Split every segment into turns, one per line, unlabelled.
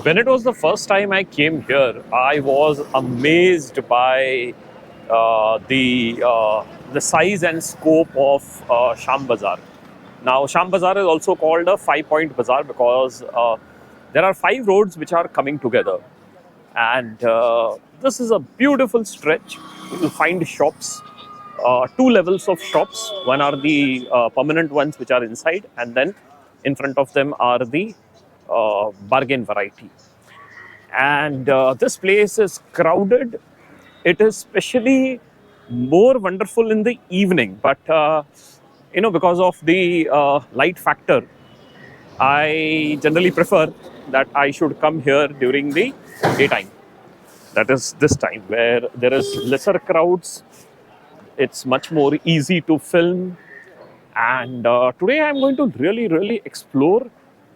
When it was the first time I came here, I was amazed by the size and scope of Sham Bazaar. Now, Sham Bazaar is also called a five-point bazaar because there are five roads which are coming together, and this is a beautiful stretch. You will find shops, two levels of shops. One are the permanent ones which are inside, and then in front of them are the bargain variety. And this place is crowded. It is especially more wonderful in the evening, but because of the light factor, I generally prefer that I should come here during the daytime. That is this time where there is lesser crowds. It's much more easy to film, and today I'm going to really explore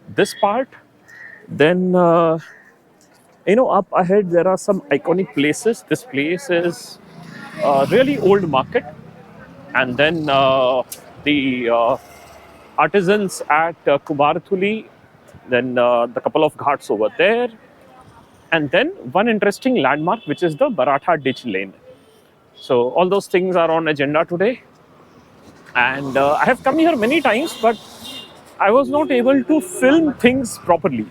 this part. Then up ahead there are some iconic places. This place is a really old market, and then the artisans at Kubarthuli, then the couple of ghats over there, and then one interesting landmark which is the Maratha Ditch Lane. So all those things are on agenda today, and I have come here many times, but I was not able to film things properly.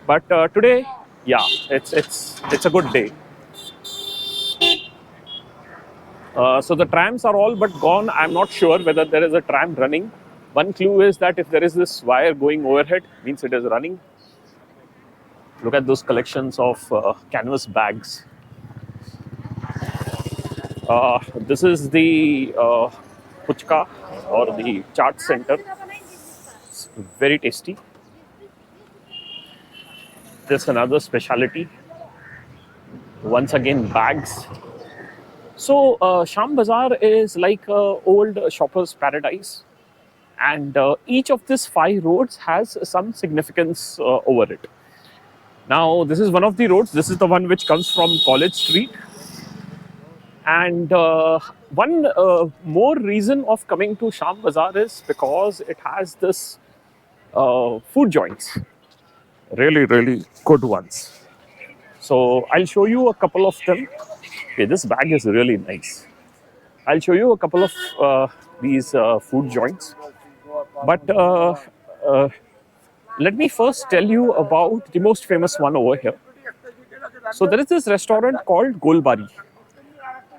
But today, yeah, it's a good day. So the trams are all but gone. I'm not sure whether there is a tram running. One clue is that if there is this wire going overhead, means it is running. Look at those collections of canvas bags. This is the puchka or the chaat center. It's very tasty. There's another specialty. Once again, bags. So Sham Bazaar is like a old shopper's paradise, and each of these five roads has some significance over it. Now, this is one of the roads. This is the one which comes from College Street. And one more reason of coming to Sham Bazaar is because it has this food joints, really good ones. So I'll show you a couple of them. Okay, this bag is really nice. I'll show you a couple of these food joints. But let me first tell you about the most famous one over here. So there is this restaurant called Golbari,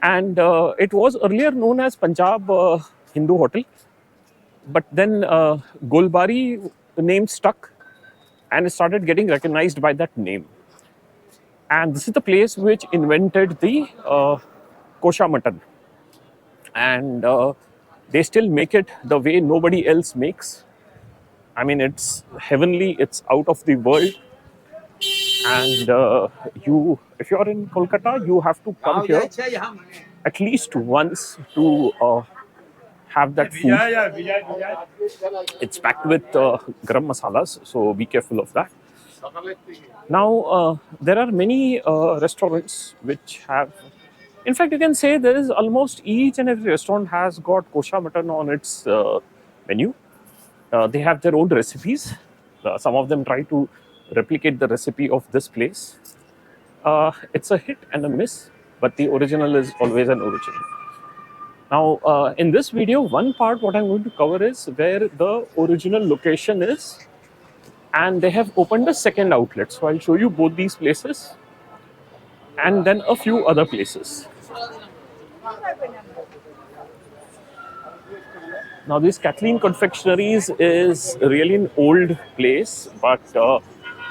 and it was earlier known as Punjab Hindu Hotel, but then Golbari, the name stuck, and it started getting recognized by that name. And this is the place which invented the kosher mutton, and they still make it the way nobody else makes. I mean, it's heavenly, it's out of the world. And if you're in Kolkata, you have to come here at least once to have that food. It's packed with garam masalas, so be careful of that. Now, there are many restaurants which have, in fact, you can say there is almost each and every restaurant has got kosher mutton on its menu. They have their own recipes. Some of them try to replicate the recipe of this place. It's a hit and a miss, but the original is always an original. Now, in this video, one part what I'm going to cover is where the original location is, and they have opened a second outlet. So I'll show you both these places and then a few other places. Now, this Kathleen Confectionaries is really an old place, but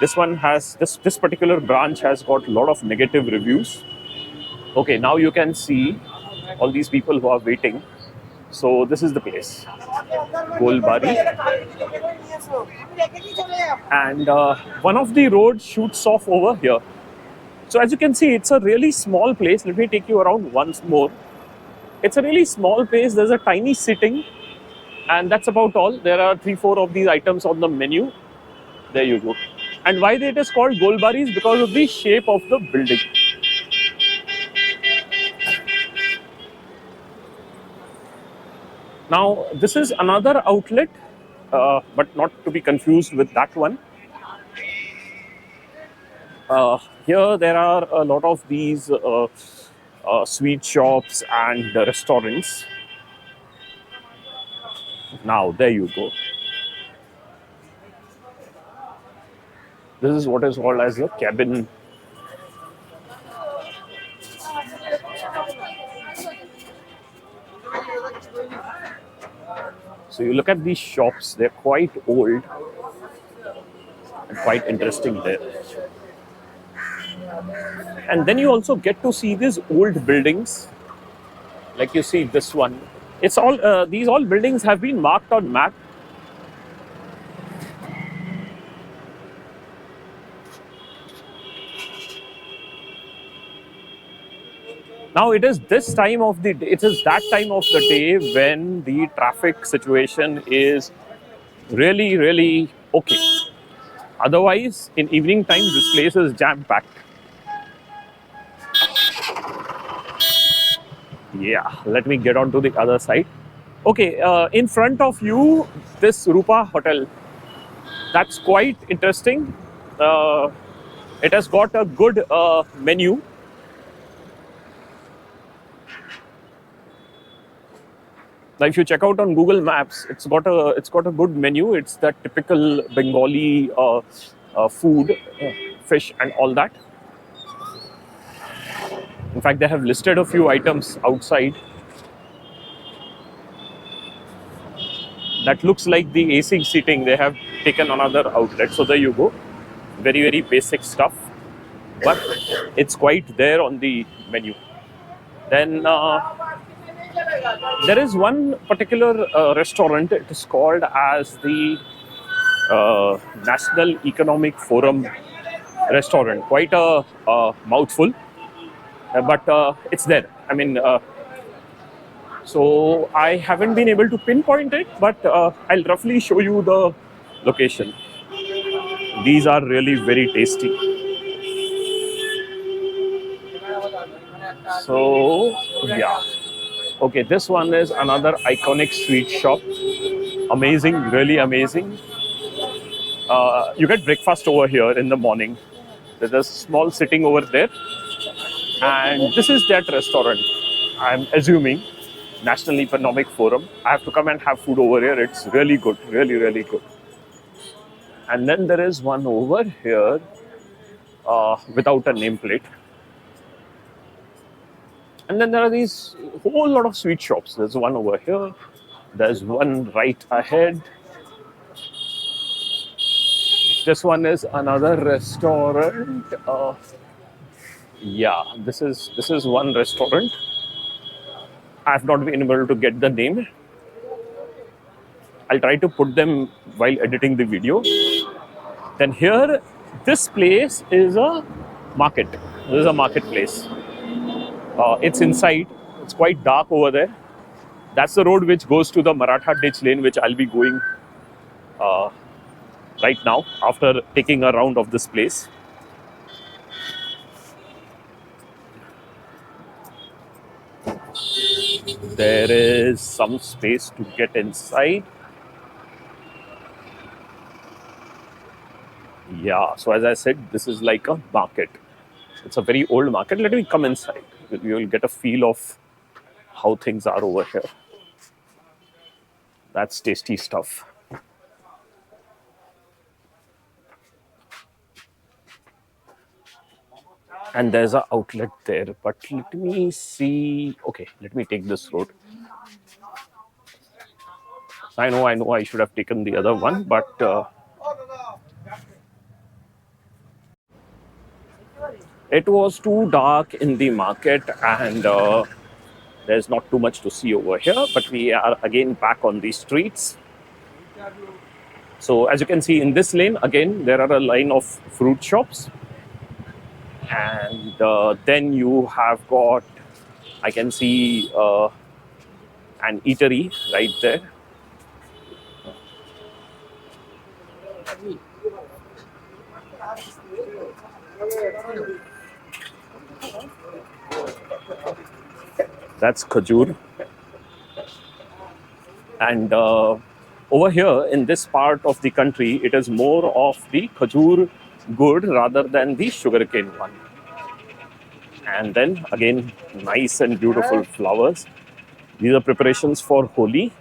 this one has, this particular branch has got a lot of negative reviews. Okay, now you can see all these people who are waiting. So this is the place, Golbari. And one of the roads shoots off over here. So as you can see, it's a really small place. Let me take you around once more. It's a really small place. There's a tiny sitting, and that's about all. There are 3-4 of these items on the menu. There you go. And why it is called Golbari is because of the shape of the building. Now, this is another outlet, but not to be confused with that one. Here there are a lot of these sweet shops and restaurants. Now, there you go. This is what is called as a cabin. So you look at these shops, they're quite old and quite interesting there. And then you also get to see these old buildings, like you see this one. It's all these all buildings have been marked on map. Now it is this time of the day, it is that time of the day when the traffic situation is really, really okay. Otherwise, in evening time, this place is jam packed. Yeah, let me get on to the other side. Okay, in front of you, this Rupa Hotel. That's quite interesting. It has got a good menu. Now, if you check out on Google Maps, it's got a good menu. It's that typical Bengali food, fish, and all that. In fact, they have listed a few items outside. That looks like the AC seating. They have taken another outlet. So there you go. Very, very basic stuff. But it's quite there on the menu. Then there is one particular restaurant. It is called as the National Economic Forum restaurant. Quite a mouthful. But it's there. I mean, so I haven't been able to pinpoint it, but I'll roughly show you the location. These are really very tasty. So, yeah. Okay, this one is another iconic sweet shop. Amazing, really amazing. You get breakfast over here in the morning. There's a small sitting over there. And this is that restaurant, I'm assuming, National Economic Forum. I have to come and have food over here. It's really good, really, really good. And then there is one over here without a nameplate. And then there are these whole lot of sweet shops. There's one over here. There's one right ahead. This one is another restaurant. Yeah, this is one restaurant. I have not been able to get the name. I'll try to put them while editing the video. Then here, this place is a market. This is a marketplace. It's inside. It's quite dark over there. That's the road which goes to the Maratha Ditch Lane, which I'll be going right now after taking a round of this place. There is some space to get inside. Yeah, so as I said, this is like a market. It's a very old market. Let me come inside. You will get a feel of how things are over here. That's tasty stuff. And there's an outlet there, but let me see. Okay, let me take this road. I know I should have taken the other one, but it was too dark in the market, and there's not too much to see over here. But we are again back on the streets. So as you can see in this lane, again, there are a line of fruit shops. And then you have got, I can see an eatery right there. That's Khajur. And over here in this part of the country, it is more of the Khajur good rather than the sugarcane one. And then again, nice and beautiful flowers. These are preparations for Holi.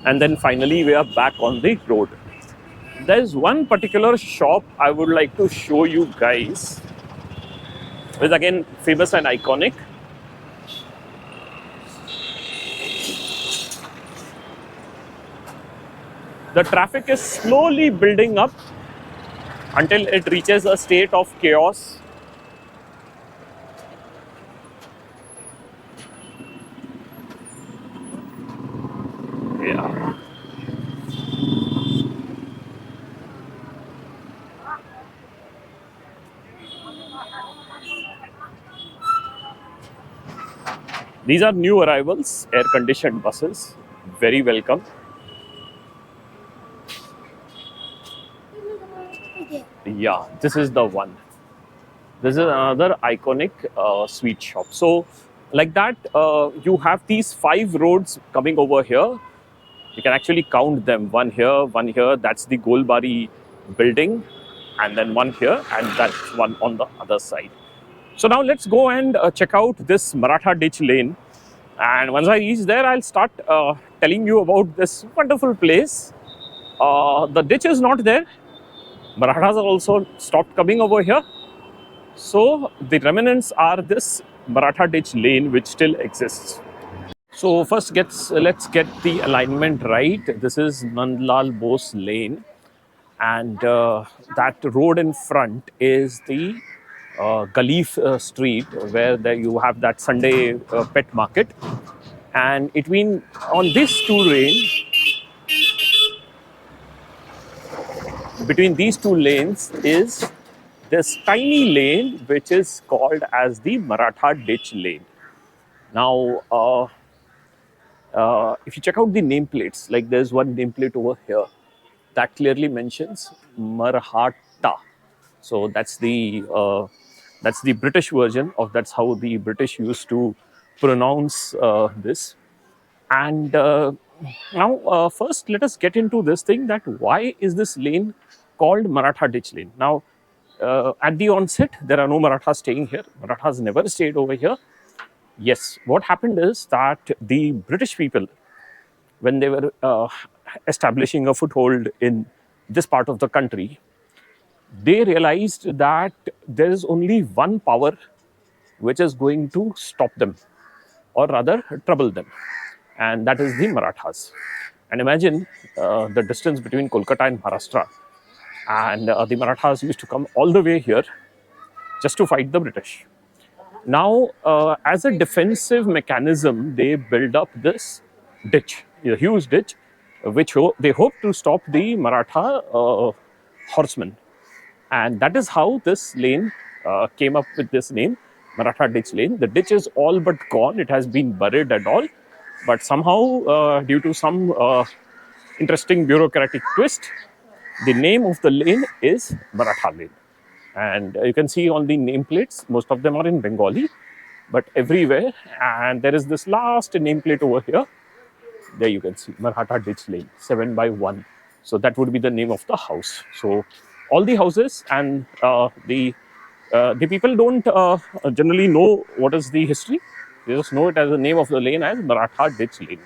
And then finally, we are back on the road. There's one particular shop I would like to show you guys, which is again famous and iconic. The traffic is slowly building up until it reaches a state of chaos. Yeah. These are new arrivals, air conditioned buses. Very welcome. Yeah, this is the one. This is another iconic sweet shop. So, like that, you have these 5 roads coming over here. You can actually count them. One here, one here. That's the Golbari building. And then one here, and that's one on the other side. So now let's go and check out this Maratha Ditch Lane. And once I reach there, I'll start telling you about this wonderful place. The ditch is not there. Marathas are also stopped coming over here. So the remnants are this Maratha Ditch Lane, which still exists. So first, let's get the alignment right. This is Nandlal Bose Lane, and that road in front is the Galif Street, where you have that Sunday pet market. And on these two lanes, between these two lanes is this tiny lane which is called as the Maratha Ditch Lane. Now, if you check out the nameplates, like there's one nameplate over here that clearly mentions Maratha. So that's the British version of that's how the British used to pronounce this. And now, first, let us get into this thing that why is this lane called Maratha Ditch Lane? Now, at the onset, there are no Marathas staying here. Marathas never stayed over here. Yes, what happened is that the British people, when they were establishing a foothold in this part of the country, they realized that there is only one power which is going to stop them, or rather trouble them, and that is the Marathas. And imagine the distance between Kolkata and Maharashtra, and the Marathas used to come all the way here just to fight the British. Now, as a defensive mechanism, they build up this ditch, a huge ditch, which they hope to stop the Maratha horsemen. And that is how this lane came up with this name, Maratha Ditch Lane. The ditch is all but gone. It has been buried and all. But somehow, due to some interesting bureaucratic twist, the name of the lane is Maratha Lane. And you can see on the nameplates, most of them are in Bengali, but everywhere. And there is this last nameplate over here. There you can see Maratha Ditch Lane, 7/1. So that would be the name of the house. So all the houses and the people don't generally know what is the history. They just know it as the name of the lane as Maratha Ditch Lane.